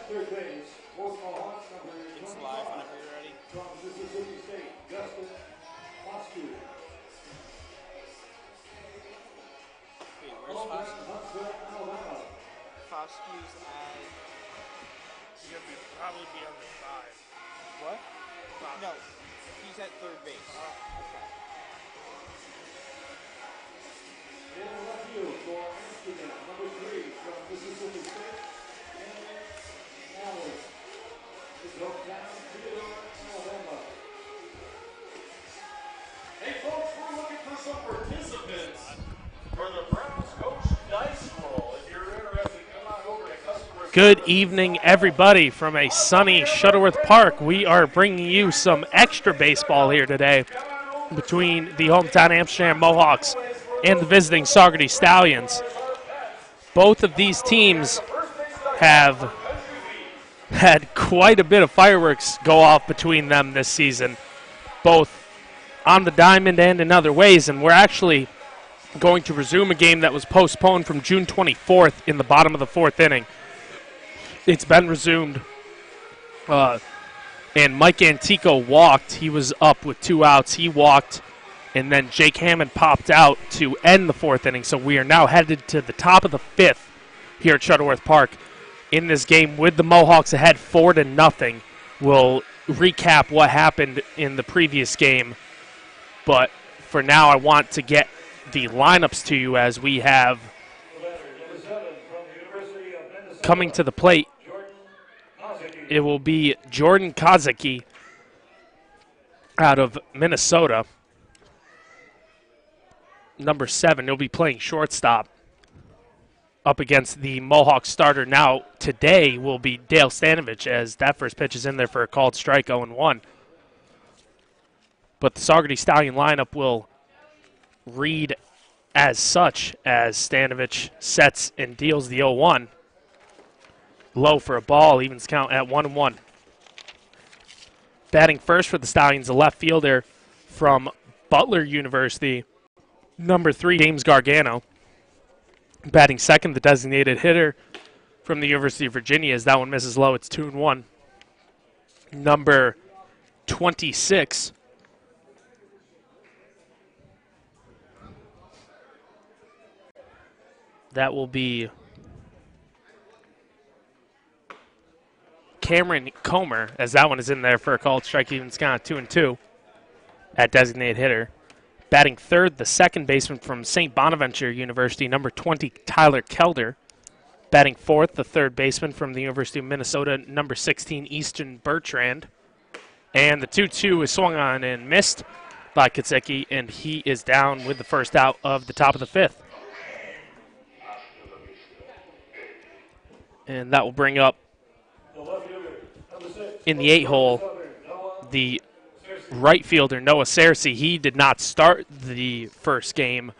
third base, both Mohawks, number It's live whenever you're ready. from Mississippi State, Justin Foscu. Wait, where's Foscu? Huntsville, Alabama. Foscu's at... He's going to probably be on the 5. What? No, he's at third base. In the left field for Amsterdam, number 3 from Mississippi State, and Allen. His hometown, Theodore, Alabama. Hey folks, we're looking for some participants for the Browns Coach Dice Roll. If you're interested, come on over to customer. Good evening, everybody, from a sunny Shuttleworth Park. We are bringing you some extra baseball here today between the hometown Amsterdam Mohawks and the visiting Saugerties Stallions. Both of these teams have had quite a bit of fireworks go off between them this season, both on the diamond and in other ways, and we're actually going to resume a game that was postponed from June 24th in the bottom of the 4th inning. It's been resumed, and Mike Antico walked. He was up with 2 outs. He walked, and then Jake Hammond popped out to end the 4th inning. So we are now headed to the top of the 5th here at Shuttleworth Park in this game with the Mohawks ahead 4-0. We'll recap what happened in the previous game, but for now I want to get the lineups to you as we have coming to the plate. It will be Jordan Kozicki out of Minnesota. Number 7, he'll be playing shortstop up against the Mohawk starter. Now, today will be Dale Stanovich, as that first pitch is in there for a called strike, 0-1. But the Saugerties Stallion lineup will read as such as Stanovich sets and deals the 0-1. Low for a ball, evens count at 1-1. Batting first for the Stallions, a left fielder from Butler University, number 3, James Gargano. Batting second, the designated hitter from the University of Virginia, as that one misses low. It's 2-1. Number 26, that will be Cameron Comer, as that one is in there for a called strike, evens count at 2-2 at designated hitter. Batting third, the second baseman from St. Bonaventure University, number 20, Tyler Kelder. Batting fourth, the third baseman from the University of Minnesota, number 16, Easton Bertrand. And the 2-2 is swung on and missed by Kozicki, and he is down with the first out of the top of the 5th. And that will bring up in the 8-hole the right fielder, Noah Cersei. He did not start the first game.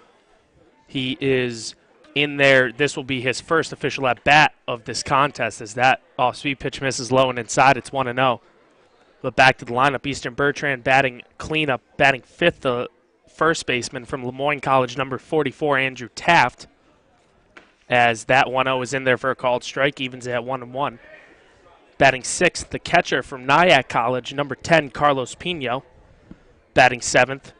He is in there. This will be his first official at-bat of this contest, as that off-speed pitch misses low and inside. It's 1-0. But back to the lineup, Easton Bertrand batting cleanup, batting fifth, the first baseman from Lemoyne College, number 44, Andrew Taft, as that 1-0 is in there for a called strike, evens at 1-1. Batting sixth, the catcher from Nyack College, number 10, Carlos Pino. Batting seventh,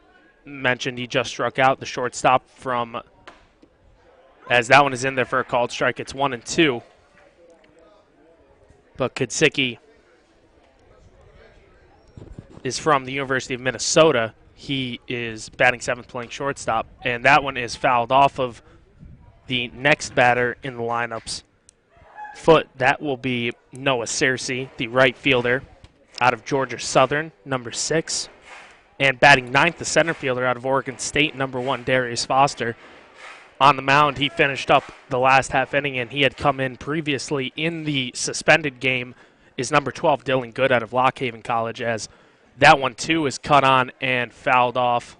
mentioned he just struck out, the shortstop from, as that one is in there for a called strike, it's 1-2. But Kozicki is from the University of Minnesota. He is batting seventh, playing shortstop, and that one is fouled off of the next batter in the lineup's foot. That will be Noah Cersei, the right fielder out of Georgia Southern, number 6. And batting ninth, the center fielder out of Oregon State, number 1, Darius Foster. On the mound, he finished up the last half inning, and he had come in previously in the suspended game, is number 12, Dylan Good out of Lockhaven College, as that one, too, is cut on and fouled off.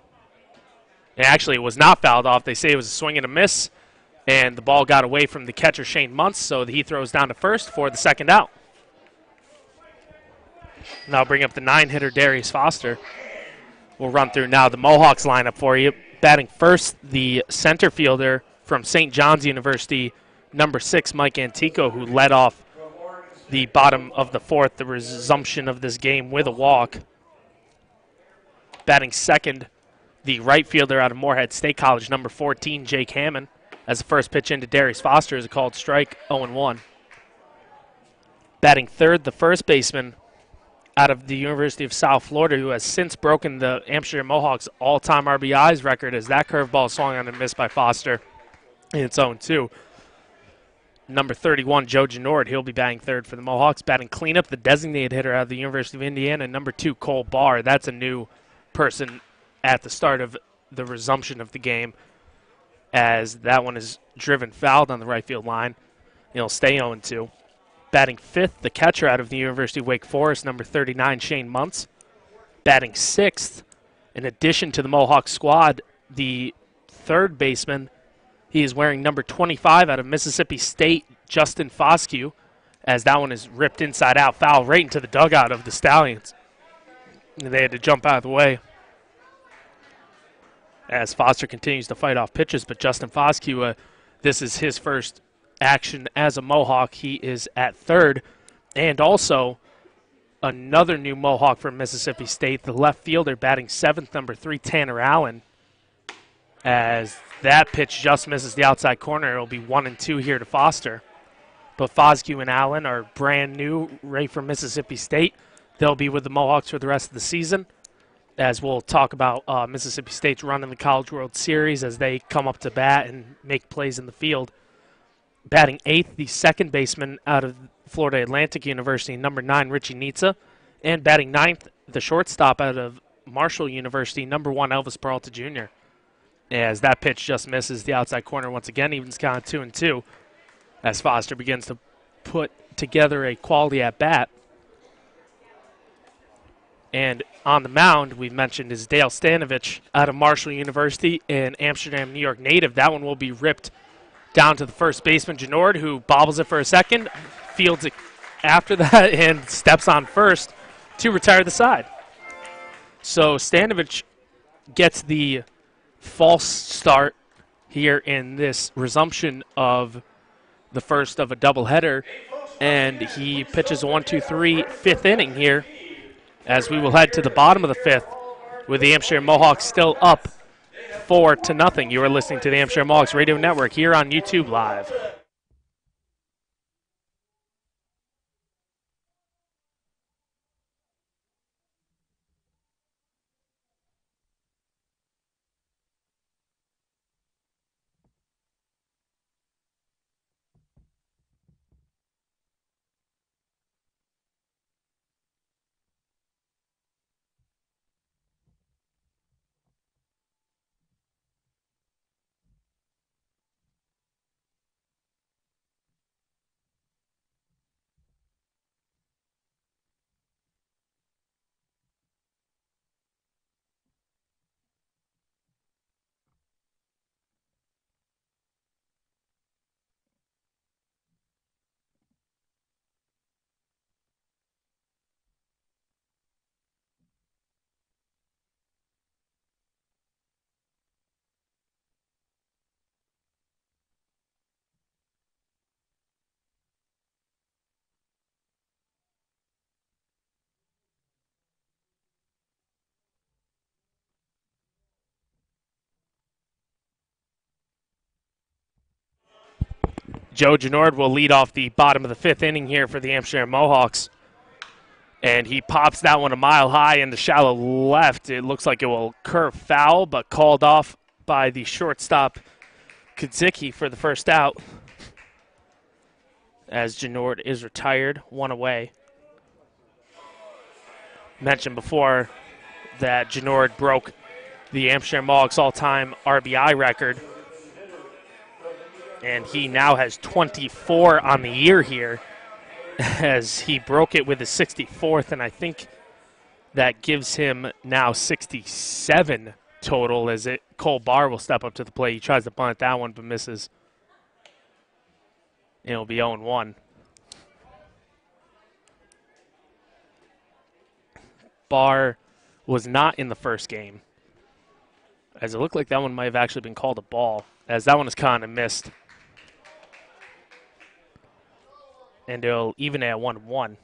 And actually, it was not fouled off. They say it was a swing and a miss, and the ball got away from the catcher, Shane Muntz, so he throws down to first for the second out. Now bring up the 9-hitter, Darius Foster. We'll run through now the Mohawks lineup for you. Batting first, the center fielder from St. John's University, number 6, Mike Antico, who led off the bottom of the fourth, the resumption of this game with a walk. Batting second, the right fielder out of Morehead State College, number 14, Jake Hammond, as the first pitch into Darius Foster is a called strike, 0-1. Batting third, the first baseman out of the University of South Florida, who has since broken the Amsterdam Mohawks all-time RBIs record, as that curveball swung on and missed by Foster. And it's 0-2. Number 31, Joe Genord, he'll be batting third for the Mohawks. Batting cleanup, the designated hitter out of the University of Indiana, number 2, Cole Barr. That's a new person at the start of the resumption of the game, as that one is driven fouled on the right field line. He'll stay 0-2. Batting fifth, the catcher out of the University of Wake Forest, number 39, Shane Muntz. Batting sixth, in addition to the Mohawk squad, the third baseman, he is wearing number 25 out of Mississippi State, Justin Foscue, as that one is ripped inside out, foul right into the dugout of the Stallions. They had to jump out of the way as Foster continues to fight off pitches, but Justin Foscue, this is his first action as a Mohawk. He is at third. And also another new Mohawk from Mississippi State, the left fielder batting seventh, number 3, Tanner Allen, as that pitch just misses the outside corner. It'll be 1-2 here to Foster. But Foscue and Allen are brand new, right from Mississippi State. They'll be with the Mohawks for the rest of the season, as we'll talk about Mississippi State's run in the College World Series as they come up to bat and make plays in the field. Batting eighth, the second baseman out of Florida Atlantic University, number 9, Richie Nitza. And batting ninth, the shortstop out of Marshall University, number 1, Elvis Peralta Jr. As that pitch just misses the outside corner once again, evens count 2-2, as Foster begins to put together a quality at-bat. And on the mound, we've mentioned, is Dale Stanovich out of Marshall University, an Amsterdam, New York native. That one will be ripped down to the first baseman, Genord, who bobbles it for a second, fields it after that, and steps on first to retire the side. So Stanovich gets the false start here in this resumption of the first of a doubleheader, and he pitches a 1-2-3 fifth inning here, as we will head to the bottom of the fifth with the Amsterdam Mohawks still up 4-0. You are listening to the Amsterdam Mohawks Radio Network here on YouTube Live. Joe Genord will lead off the bottom of the fifth inning here for the Amsterdam Mohawks. And he pops that one a mile high in the shallow left. It looks like it will curve foul, but called off by the shortstop Kudzicki for the first out, as Genord is retired, one away. Mentioned before that Genord broke the Amsterdam Mohawks all-time RBI record, and he now has 24 on the year here, as he broke it with his 64th, and I think that gives him now 67 total, as Cole Barr will step up to the plate. He tries to bunt that one but misses. And it'll be 0-1. Barr was not in the first game, as it looked like that one might have actually been called a ball, as that one is kind of missed. and it'll even at 1-1.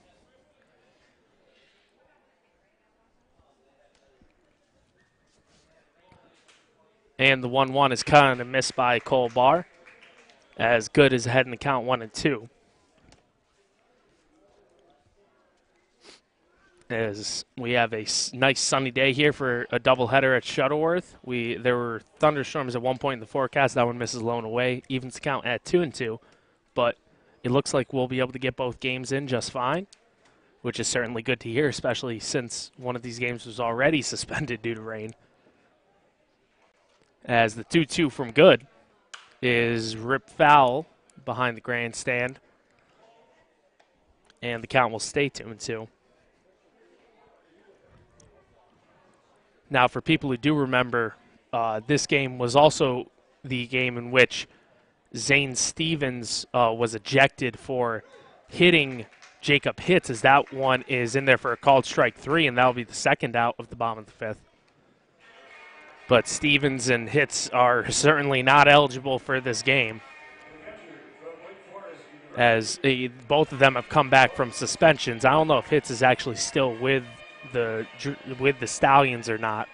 And the 1-1 is kind of missed by Cole Barr. As good as ahead in the count 1-2. As we have a nice sunny day here for a doubleheader at Shuttleworth. There were thunderstorms at one point in the forecast. That one misses low and away. Evens the count at 2-2. But it looks like we'll be able to get both games in just fine, which is certainly good to hear, especially since one of these games was already suspended due to rain. As the 2-2 from Good is ripped foul behind the grandstand, and the count will stay 2-2. Now, for people who do remember, this game was also the game in which Zane Stevens was ejected for hitting Jacob Hitz, as that one is in there for a called strike 3, and that will be the second out of the bottom of the 5th. But Stevens and Hitz are certainly not eligible for this game, as both of them have come back from suspensions. I don't know if Hitz is actually still with the Stallions or not,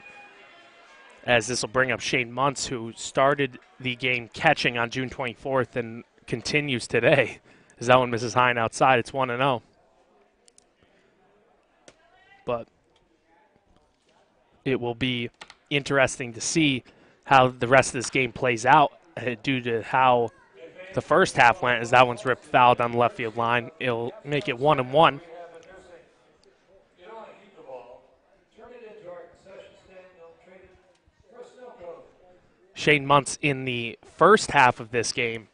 as this will bring up Shane Muntz, who started the game catching on June 24th and continues today, as that one misses high and outside. It's 1-0. But it will be interesting to see how the rest of this game plays out due to how the first half went, as that one's ripped fouled on the left field line. It'll make it 1-1. Shane Muntz in the first half of this game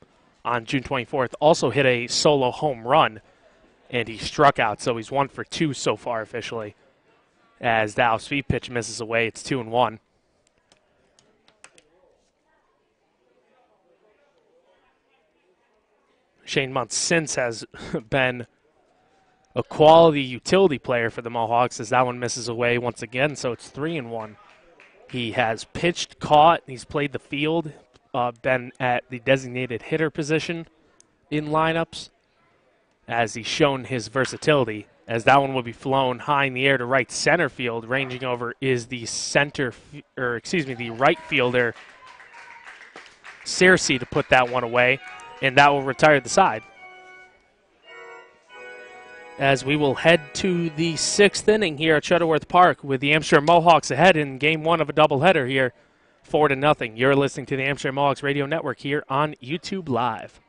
on June 24th also hit a solo home run, and he struck out, so he's 1 for 2 so far officially. As the off-speed pitch misses away, it's 2-1. Shane Muntz since has been a quality utility player for the Mohawks, as that one misses away once again, so it's 3-1. He has pitched, caught, he's played the field, been at the designated hitter position in lineups, as he's shown his versatility, as that one will be flown high in the air to right center field. Ranging over is the the right fielder, Searcy, to put that one away, and that will retire the side. As we will head to the 6th inning here at Shuttleworth Park with the Amsterdam Mohawks ahead in game 1 of a doubleheader here, 4-0. You're listening to the Amsterdam Mohawks Radio Network here on YouTube Live.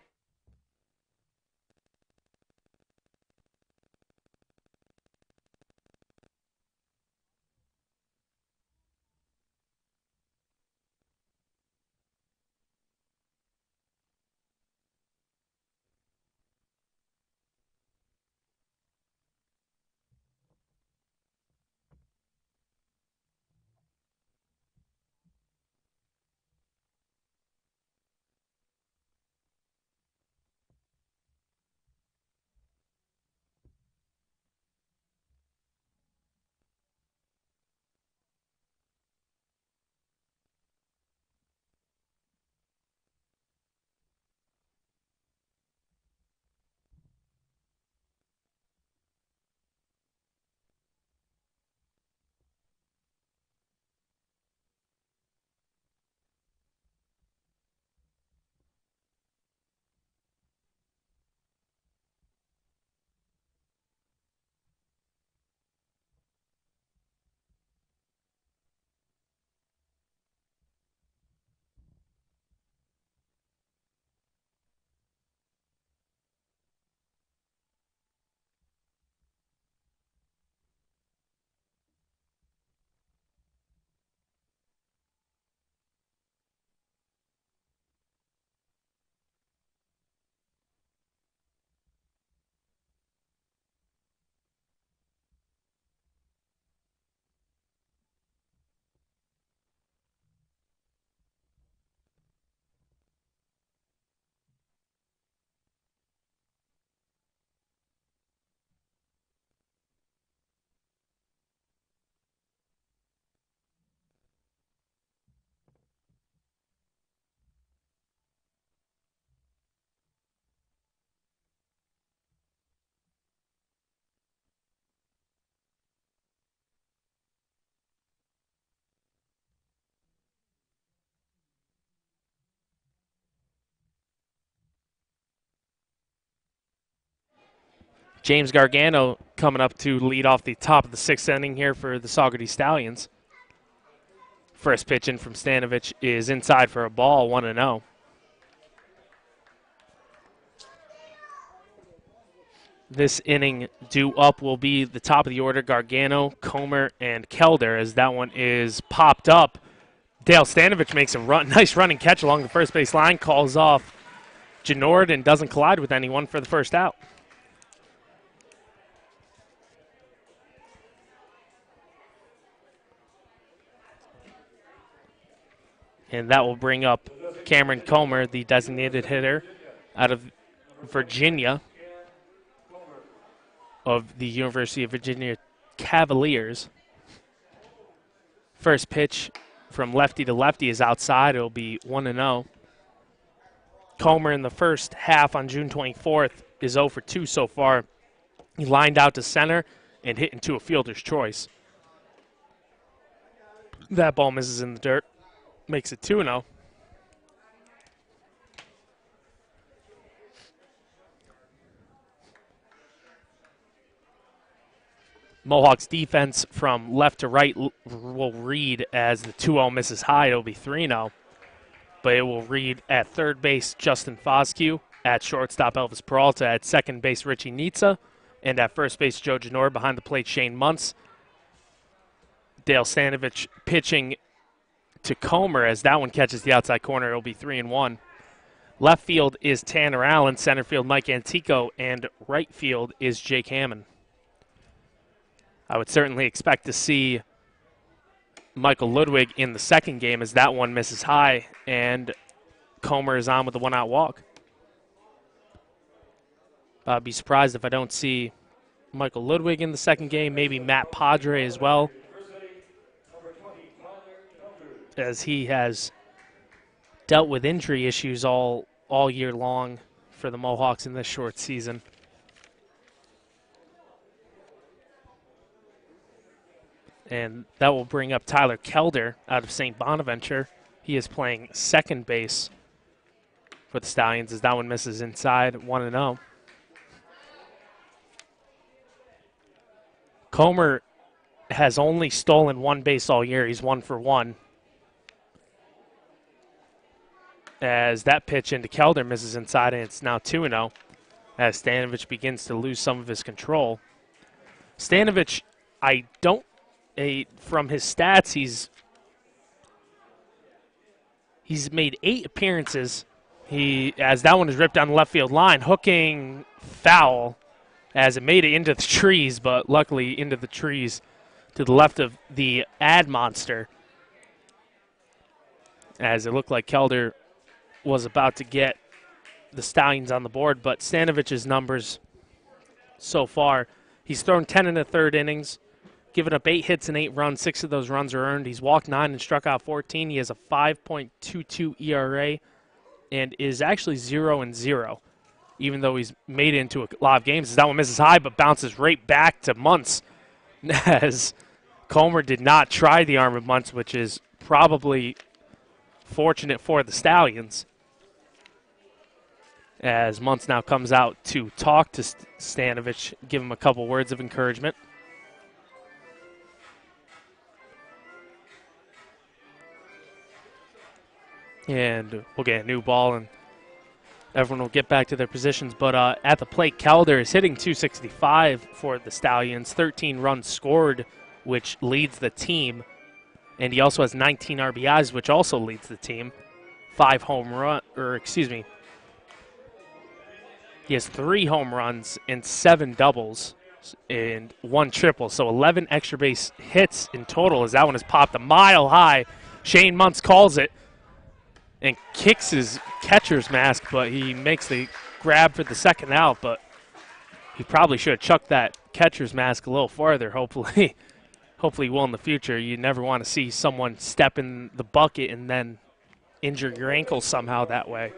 James Gargano coming up to lead off the top of the 6th inning here for the Saugerties Stallions. First pitch in from Stanovich is inside for a ball, 1-0. This inning due up will be the top of the order, Gargano, Comer, and Kelder, as that one is popped up. Dale Stanovich makes a nice running catch along the first base line, calls off Genord, and doesn't collide with anyone for the first out. And that will bring up Cameron Comer, the designated hitter out of Virginia, of the University of Virginia Cavaliers. First pitch from lefty to lefty is outside. It'll be 1-0. Comer in the first half on June 24th is 0 for 2 so far. He lined out to center and hit into a fielder's choice. That ball misses in the dirt. Makes it 2-0. Mohawks defense from left to right will read as the 2-0 misses high. It'll be 3-0. But it will read at third base Justin Foscue, at shortstop Elvis Peralta, at second base Richie Nitza, and at first base Joe Genor. Behind the plate Shane Muntz. Dale Stanovich pitching to Comer as that one catches the outside corner. It'll be 3-1. Left field is Tanner Allen, center field Mike Antico, and right field is Jake Hammond. I would certainly expect to see Michael Ludwig in the second game as that one misses high and Comer is on with the 1-out walk. I'd be surprised if I don't see Michael Ludwig in the second game, maybe Matt Padre as well, as he has dealt with injury issues all year long for the Mohawks in this short season. And that will bring up Tyler Kelder out of St. Bonaventure. He is playing second base for the Stallions as that one misses inside, 1-0. Comer has only stolen one base all year. He's 1 for 1. As that pitch into Kelder misses inside, and it's now 2-0 as Stanovich begins to lose some of his control. Stanovich, from his stats, he's made 8 appearances. As that one is ripped down the left field line, hooking foul as it made it into the trees, but luckily into the trees to the left of the ad monster, as it looked like Kelder was about to get the Stallions on the board. But Stanovich's numbers so far, he's thrown 10 in the third innings, given up 8 hits and 8 runs. 6 of those runs are earned. He's walked 9 and struck out 14. He has a 5.22 ERA and is actually 0-0, even though he's made it into a lot of games. That one misses high, but bounces right back to Muntz, as Comer did not try the arm of Muntz, which is probably fortunate for the Stallions, as Muntz now comes out to talk to Stanovich, give him a couple words of encouragement. And we'll get a new ball, and everyone will get back to their positions. But at the plate, Kelder is hitting .265 for the Stallions, 13 runs scored, which leads the team. And he also has 19 RBIs, which also leads the team. He has 3 home runs and 7 doubles and 1 triple. So 11 extra base hits in total, as that one is popped a mile high. Shane Muntz calls it and kicks his catcher's mask, but he makes the grab for the second out. But he probably should have chucked that catcher's mask a little farther, hopefully. Hopefully he will in the future. You never want to see someone step in the bucket and then injure your ankle somehow that way.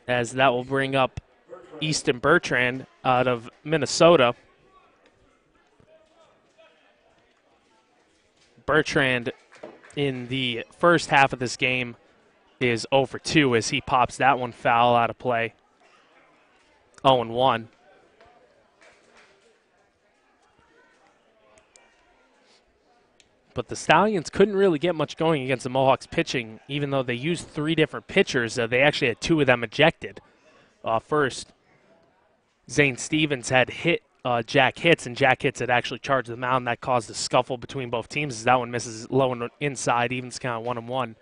As that will bring up Easton Bertrand out of Minnesota. Bertrand in the first half of this game is 0 for 2 as he pops that one foul out of play. 0-1. But the Stallions couldn't really get much going against the Mohawks pitching, even though they used 3 different pitchers. They actually had 2 of them ejected. First, Zane Stevens had hit Jack Hitz, and Jack Hitz had actually charged the mound. That caused a scuffle between both teams as that one misses low and inside, evens count 1-1.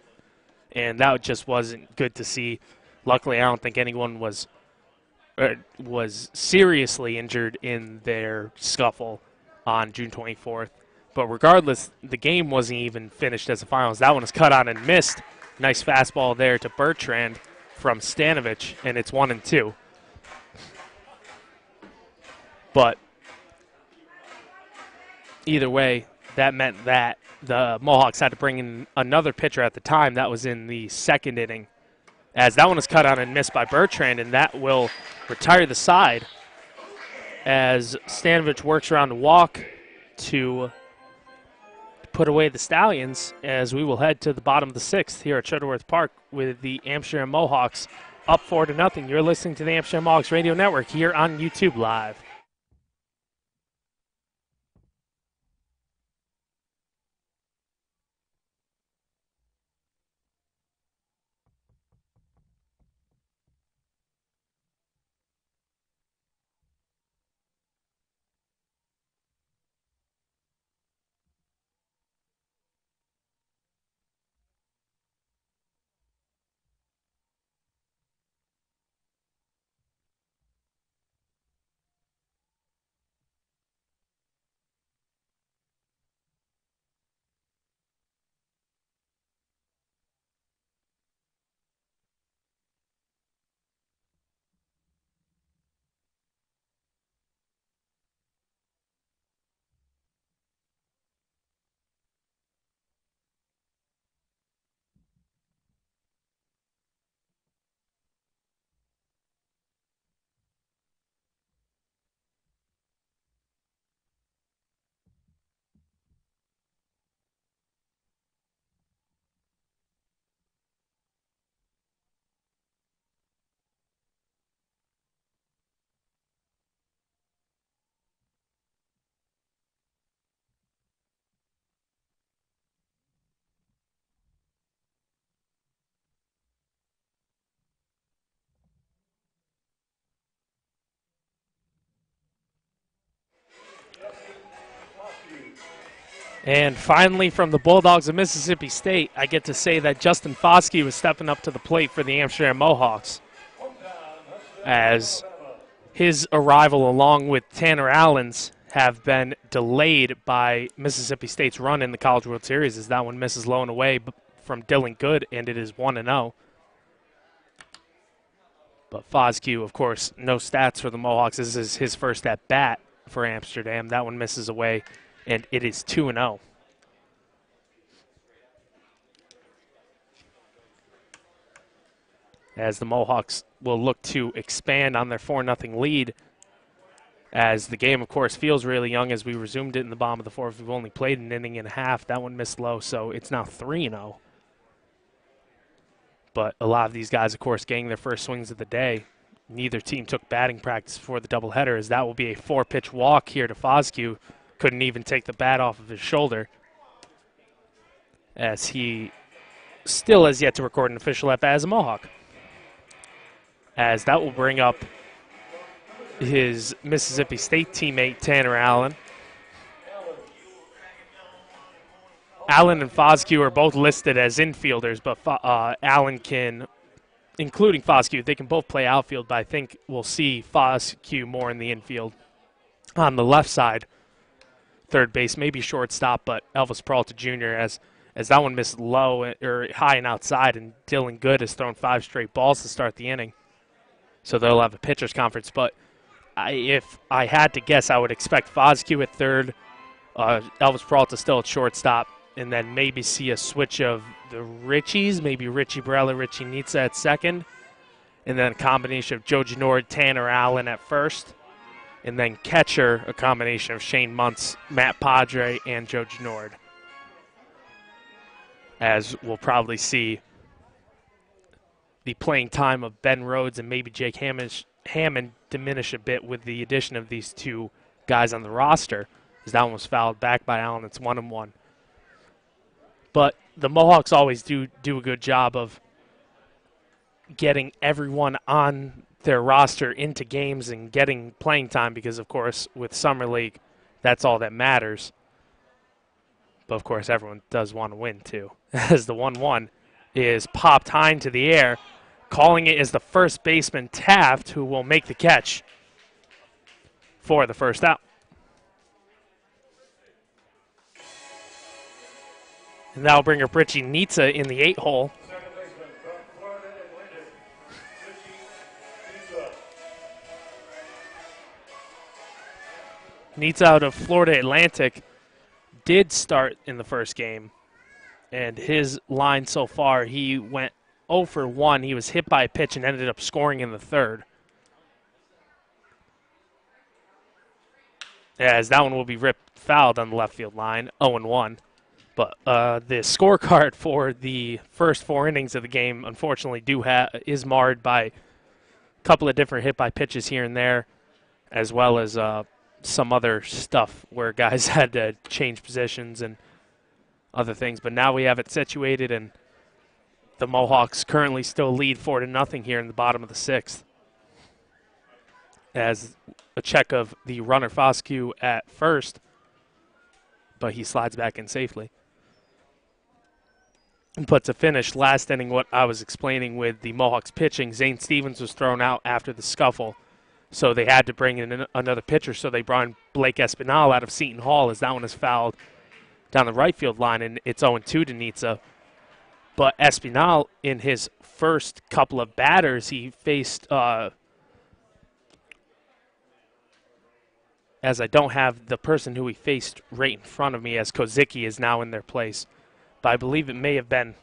And that just wasn't good to see. Luckily, I don't think anyone was seriously injured in their scuffle on June 24th. But regardless, the game wasn't even finished as the finals. That one was cut on and missed. Nice fastball there to Bertrand from Stanovich, and it's 1-2. But either way, that meant that the Mohawks had to bring in another pitcher at the time. That was in the second inning, as that one was cut on and missed by Bertrand, and that will retire the side as Stanovich works around the walk to put away the Stallions, as we will head to the bottom of the 6th here at Shuttleworth Park with the Amsterdam Mohawks up 4-0. You're listening to the Amsterdam Mohawks Radio Network here on YouTube Live. And finally, from the Bulldogs of Mississippi State, I get to say that Justin Foskey was stepping up to the plate for the Amsterdam Mohawks, as his arrival along with Tanner Allen's have been delayed by Mississippi State's run in the College World Series, as that one misses low and away from Dylan Good, and it is 1-0. But Foskey, of course, no stats for the Mohawks. This is his first at-bat for Amsterdam. That one misses away, and it is 2-0. As the Mohawks will look to expand on their 4-0 lead, as the game, of course, feels really young as we resumed it in the bottom of the 4th. We've only played an inning and a half. That one missed low, so it's now 3-0. But a lot of these guys, of course, getting their first swings of the day. Neither team took batting practice for the doubleheader, as that will be a 4-pitch walk here to Foskey. Couldn't even take the bat off of his shoulder, as he still has yet to record an official at-bat as a Mohawk. As that will bring up his Mississippi State teammate, Tanner Allen. Allen and Foskey are both listed as infielders, but Allen can, including Foskey, they can both play outfield, but I think we'll see Foskey more in the infield. On the left side, third base, maybe shortstop, but Elvis Peralta Jr., as that one missed low or high and outside, and Dylan Good has thrown 5 straight balls to start the inning. So they'll have a pitcher's conference, but if I had to guess, I would expect Foskey at third, Elvis Peralta still at shortstop, and then maybe see a switch of the Richies, maybe Richie Barella, Richie Nitza at second, and then a combination of Joe Genord, Tanner Allen at first, and then catcher, a combination of Shane Muntz, Matt Padre, and Joe Genord. As we'll probably see the playing time of Ben Rhodes and maybe Jake Hammond diminish a bit with the addition of these 2 guys on the roster, as that one was fouled back by Allen. It's 1-1. But the Mohawks always do a good job of getting everyone on their roster into games and getting playing time because, of course, with Summer League, that's all that matters. But, of course, everyone does want to win, too. As the 1-1 is popped high into the air. Calling it is the first baseman, Taft, who will make the catch for the first out. And that'll bring up Richie Nitsa in the 8-hole. Second baseman from Florida Atlantic, Richie Nitsa. Nitsa out of Florida Atlantic did start in the first game. And his line so far, he went 0 for 1. He was hit by a pitch and ended up scoring in the third. As that one will be ripped fouled on the left field line, 0-1. But the scorecard for the first 4 innings of the game, unfortunately, is marred by a couple of different hit by pitches here and there, as well as some other stuff where guys had to change positions and other things. But now we have it situated, and the Mohawks currently still lead 4-0 here in the bottom of the 6th. As a check of the runner Foscue at first, but he slides back in safely. But to finish last inning, what I was explaining with the Mohawks pitching, Zane Stevens was thrown out after the scuffle, so they had to bring in another pitcher, so they brought in Blake Espinal out of Seton Hall as that one is fouled down the right field line, and it's 0-2 to Nitsa. But Espinal, in his first couple of batters, he faced, as I don't have the person who he faced right in front of me, as Kozicki is now in their place. But I believe it may have been,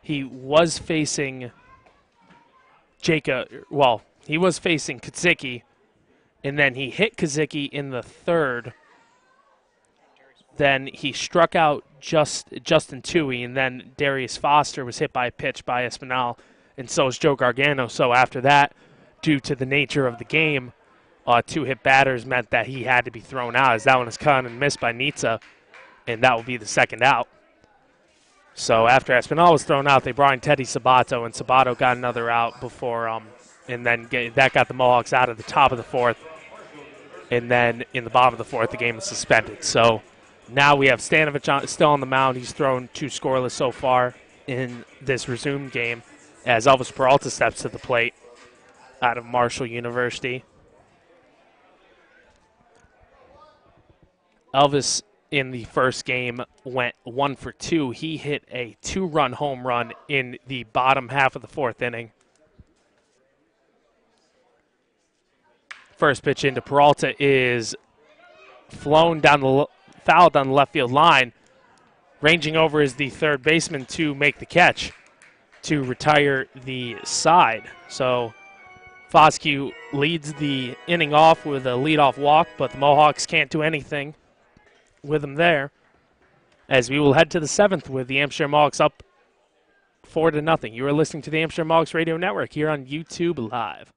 he was facing he was facing Kozicki, and then he hit Kozicki in the third. Then he struck out Justin Toohey, and then Darius Foster was hit by a pitch by Espinal, and so is Joe Gargano. So after that, due to the nature of the game, 2 hit batters meant that he had to be thrown out, as that one is cut and missed by Nitsa, and that will be the second out. So after Espinal was thrown out, they brought in Teddy Sabato, and Sabato got another out before, and then that got the Mohawks out of the top of the 4th. And then in the bottom of the 4th, the game was suspended. So now we have Stanovich still on the mound. He's thrown 2 scoreless so far in this resumed game, as Elvis Peralta steps to the plate out of Marshall University. Elvis, in the first game, went 1 for 2. He hit a 2-run home run in the bottom half of the 4th inning. First pitch into Peralta is fouled down the left field line. Ranging over is the third baseman to make the catch to retire the side. So Foscue leads the inning off with a leadoff walk, but the Mohawks can't do anything with him there, as we will head to the 7th with the Amsterdam Mohawks up 4-0. You are listening to the Amsterdam Mohawks Radio Network here on YouTube Live.